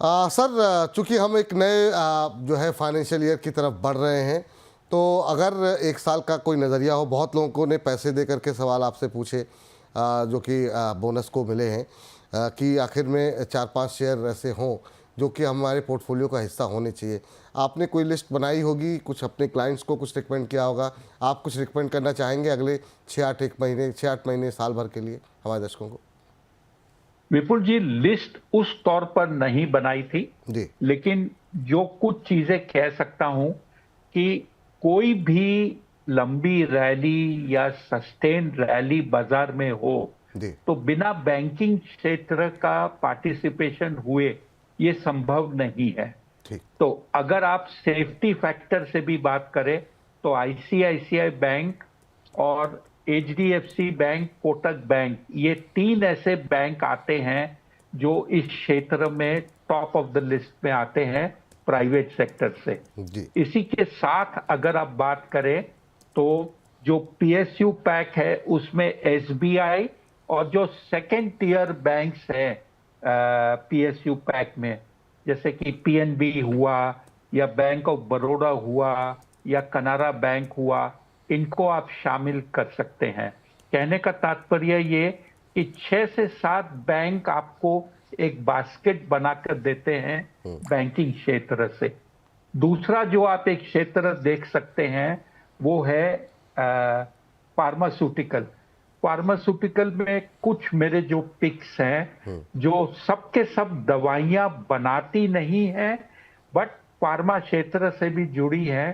Sir, चूंकि हम एक नए जो है फाइनेंशियल ईयर की तरफ बढ़ रहे हैं, तो अगर एक साल का कोई नज़रिया हो, बहुत लोगों ने पैसे दे करके सवाल आपसे पूछे जो कि बोनस को मिले हैं, कि आखिर में 4-5 शेयर ऐसे हों जो कि हमारे पोर्टफोलियो का हिस्सा होने चाहिए। आपने कोई लिस्ट बनाई होगी, कुछ अपने क्लाइंट्स को कुछ रिकमेंड किया होगा। आप कुछ रिकमेंड करना चाहेंगे अगले 6-8 महीने साल भर के लिए हमारे दर्शकों को? विपुल जी, लिस्ट उस तौर पर नहीं बनाई थी जी। लेकिन जो कुछ चीजें कह सकता हूं कि कोई भी लंबी रैली या सस्टेन रैली बाजार में हो जी। तो बिना बैंकिंग क्षेत्र का पार्टिसिपेशन हुए ये संभव नहीं है। ठीक। तो अगर आप सेफ्टी फैक्टर से भी बात करें तो आईसीआईसीआई बैंक और एचडीएफसी बैंक, कोटक बैंक, ये 3 ऐसे बैंक आते हैं जो इस क्षेत्र में टॉप ऑफ द लिस्ट में आते हैं प्राइवेट सेक्टर से। जी। इसी के साथ अगर आप बात करें तो जो पीएसयू पैक है उसमें एसबीआई और जो सेकेंड टियर बैंक्स हैं पीएसयू पैक में, जैसे कि पीएनबी हुआ या बैंक ऑफ बड़ौदा हुआ या कनारा बैंक हुआ, इनको आप शामिल कर सकते हैं। कहने का तात्पर्य ये कि 6 से 7 बैंक आपको एक बास्केट बनाकर देते हैं बैंकिंग क्षेत्र से। दूसरा जो आप एक क्षेत्र देख सकते हैं वो है फार्मास्यूटिकल। फार्मास्यूटिकल में कुछ मेरे जो पिक्स हैं जो सबके सब दवाइयां बनाती नहीं है बट फार्मा क्षेत्र से भी जुड़ी है।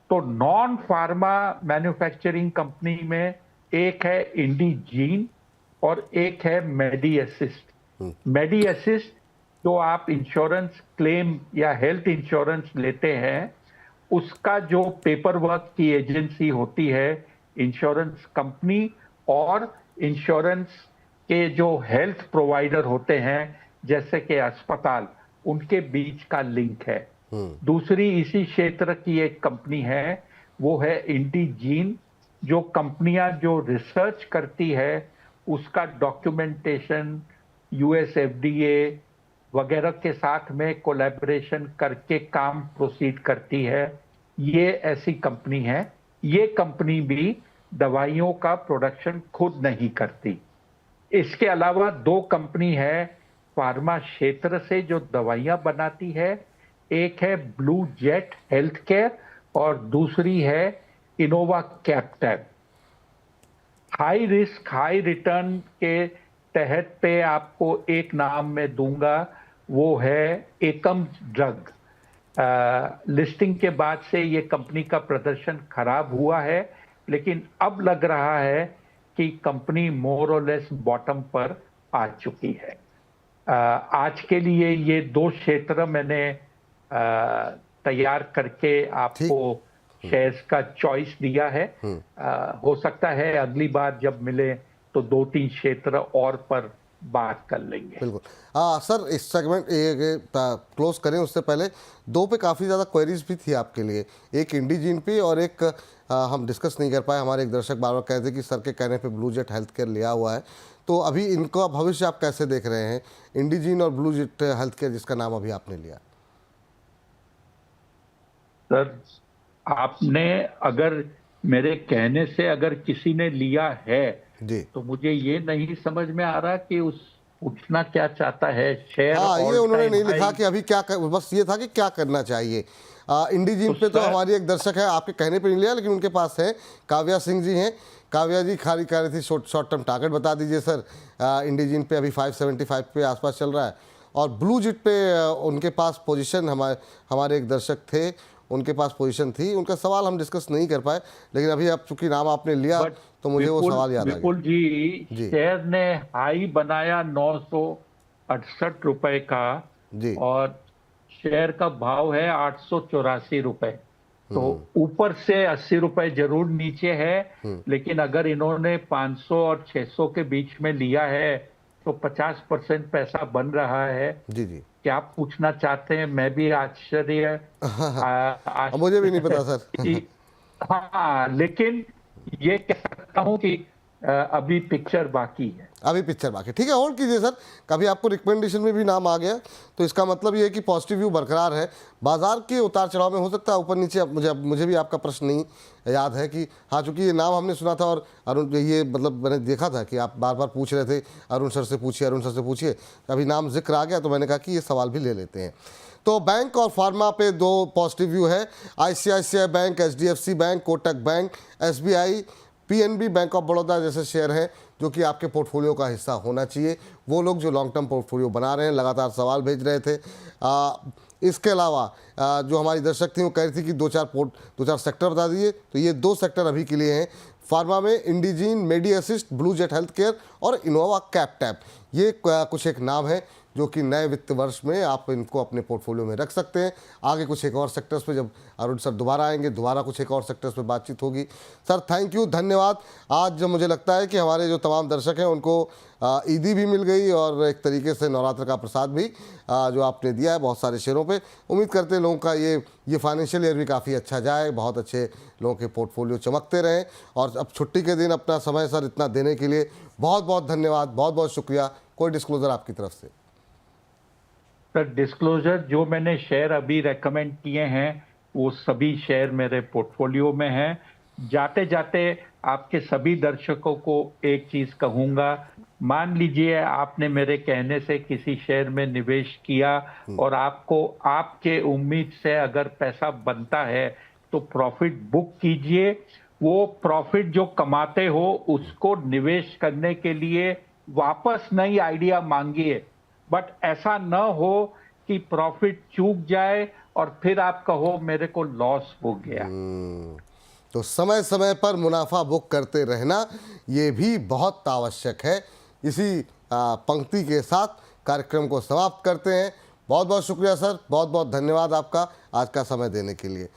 तो नॉन फार्मा मैन्युफैक्चरिंग कंपनी में एक है इंडीजीन और एक है मेडी असिस्ट। मेडी असिस्ट जो आप इंश्योरेंस क्लेम या हेल्थ इंश्योरेंस लेते हैं उसका जो पेपर वर्क की एजेंसी होती है इंश्योरेंस कंपनी और इंश्योरेंस के जो हेल्थ प्रोवाइडर होते हैं जैसे कि अस्पताल, उनके बीच का लिंक है। दूसरी इसी क्षेत्र की एक कंपनी है वो है इंडीजीन, जो कंपनियां जो रिसर्च करती है उसका डॉक्यूमेंटेशन यूएसएफडीए वगैरह के साथ में कोलैबोरेशन करके काम प्रोसीड करती है। ये ऐसी कंपनी है। ये कंपनी भी दवाइयों का प्रोडक्शन खुद नहीं करती। इसके अलावा 2 कंपनी है फार्मा क्षेत्र से जो दवाइयां बनाती है, एक है ब्लू जेट हेल्थ केयर और दूसरी है Innova captain. High risk high return के तहत पे आपको एक नाम मैं दूंगा, वो है एकम ड्रग। लिस्टिंग के बाद से ये कंपनी का प्रदर्शन खराब हुआ है लेकिन अब लग रहा है कि कंपनी मोर और लेस बॉटम पर आ चुकी है। आज के लिए ये 2 क्षेत्र मैंने तैयार करके आपको शेयर्स का चॉइस दिया है। हो सकता है अगली बार जब मिले तो 2-3 क्षेत्र और पर बात कर लेंगे। बिल्कुल। सर, इस सेगमेंट क्लोज करें उससे पहले 2 पे काफ़ी ज़्यादा क्वेरीज भी थी आपके लिए, एक इंडीजीन पे और एक हम डिस्कस नहीं कर पाए। हमारे एक दर्शक बार बार कहते कि सर के कहने पे ब्लू जेट हेल्थ केयर लिया हुआ है, तो अभी इनका भविष्य आप कैसे देख रहे हैं, इंडीजीन और ब्लू जेट हेल्थ केयर जिसका नाम अभी आपने लिया? सर, आपने अगर मेरे कहने से अगर किसी ने लिया है जी, तो मुझे ये नहीं समझ में आ रहा कि उस पूछना क्या चाहता है। शेयर ये उन्होंने नहीं लिखा कि अभी क्या बस ये था कि क्या करना चाहिए। इंडीजीन पे तो हमारी एक दर्शक है, आपके कहने पे नहीं लिया लेकिन उनके पास है, काव्या सिंह जी हैं। काव्या जी खाली कह रही थी शॉर्ट टर्म टारगेट बता दीजिए सर। इंडीजीन पे अभी 575 पे आसपास चल रहा है और ब्लू जेट पे उनके पास पोजीशन, हमारे एक दर्शक थे उनके पास पोजीशन थी। उनका सवाल हम डिस्कस नहीं कर पाए लेकिन अभी आप चूंकि नाम आपने लिया तो मुझे वो सवाल याद आ गया। विपुल जी, शेयर ने हाई बनाया 968 रुपए का जी, और शेयर का भाव है 884 रुपए। तो ऊपर से 80 रुपए जरूर नीचे है लेकिन अगर इन्होंने 500 और 600 के बीच में लिया है तो 50% पैसा बन रहा है। जी जी, क्या पूछना चाहते हैं? मैं भी आश्चर्य मुझे भी नहीं पता सर। हाँ, लेकिन ये कह सकता हूं कि अभी पिक्चर बाकी है। अभी पिक्चर बाकी, ठीक है, होल्ड कीजिए सर। कभी आपको रिकमेंडेशन में भी नाम आ गया तो इसका मतलब ये है कि पॉजिटिव व्यू बरकरार है। बाजार के उतार चढ़ाव में हो सकता है ऊपर नीचे, अब मुझे भी आपका प्रश्न नहीं याद है कि हाँ, चूंकि ये नाम हमने सुना था और अरुण, ये मतलब मैंने देखा था कि आप बार बार पूछ रहे थे अरुण सर से पूछिए, अरुण सर से पूछिए, अभी नाम जिक्र आ गया तो मैंने कहा कि ये सवाल भी ले लेते हैं। तो बैंक और फार्मा पे दो पॉजिटिव व्यू है। ICICI bank, HDFC bank, Kotak bank, SBI, PNB, bank of Baroda जैसे शेयर हैं जो कि आपके पोर्टफोलियो का हिस्सा होना चाहिए। वो लोग जो लॉन्ग टर्म पोर्टफोलियो बना रहे हैं, लगातार सवाल भेज रहे थे। इसके अलावा जो हमारी दर्शक थी वो कह रही थी कि दो चार सेक्टर बता दिए, तो ये दो सेक्टर अभी के लिए हैं। फार्मा में इंडिजीन, मेडी असिस्ट, ब्लू जेट हेल्थ केयर और इनोवा कैपटैप, ये कुछ एक नाम है जो कि नए वित्त वर्ष में आप इनको अपने पोर्टफोलियो में रख सकते हैं। आगे कुछ एक और सेक्टर्स पे जब अरुण सर दोबारा आएंगे, दोबारा कुछ एक और सेक्टर्स पे बातचीत होगी। सर थैंक यू, धन्यवाद। आज जब मुझे लगता है कि हमारे जो तमाम दर्शक हैं उनको ईदी भी मिल गई और एक तरीके से नवरात्र का प्रसाद भी जो आपने दिया है बहुत सारे शेयरों पे। उम्मीद करते हैं लोगों का ये फाइनेंशियल ईयर भी काफ़ी अच्छा जाए, बहुत अच्छे लोगों के पोर्टफोलियो चमकते रहें। और अब छुट्टी के दिन अपना समय सर इतना देने के लिए बहुत बहुत धन्यवाद, बहुत बहुत शुक्रिया। कोई डिस्क्लोजर आपकी तरफ से? सर डिस्क्लोजर, जो मैंने शेयर अभी रेकमेंड किए हैं वो सभी शेयर मेरे पोर्टफोलियो में हैं। जाते जाते आपके सभी दर्शकों को एक चीज कहूंगा, मान लीजिए आपने मेरे कहने से किसी शेयर में निवेश किया और आपको आपके उम्मीद से अगर पैसा बनता है तो प्रॉफिट बुक कीजिए। वो प्रॉफिट जो कमाते हो उसको निवेश करने के लिए वापस नई आइडिया मांगिए, बट ऐसा न हो कि प्रॉफिट चूक जाए और फिर आप कहो मेरे को लॉस हो गया। तो समय समय पर मुनाफा बुक करते रहना ये भी बहुत आवश्यक है। इसी पंक्ति के साथ कार्यक्रम को समाप्त करते हैं। बहुत बहुत शुक्रिया सर, बहुत बहुत धन्यवाद आपका आज का समय देने के लिए।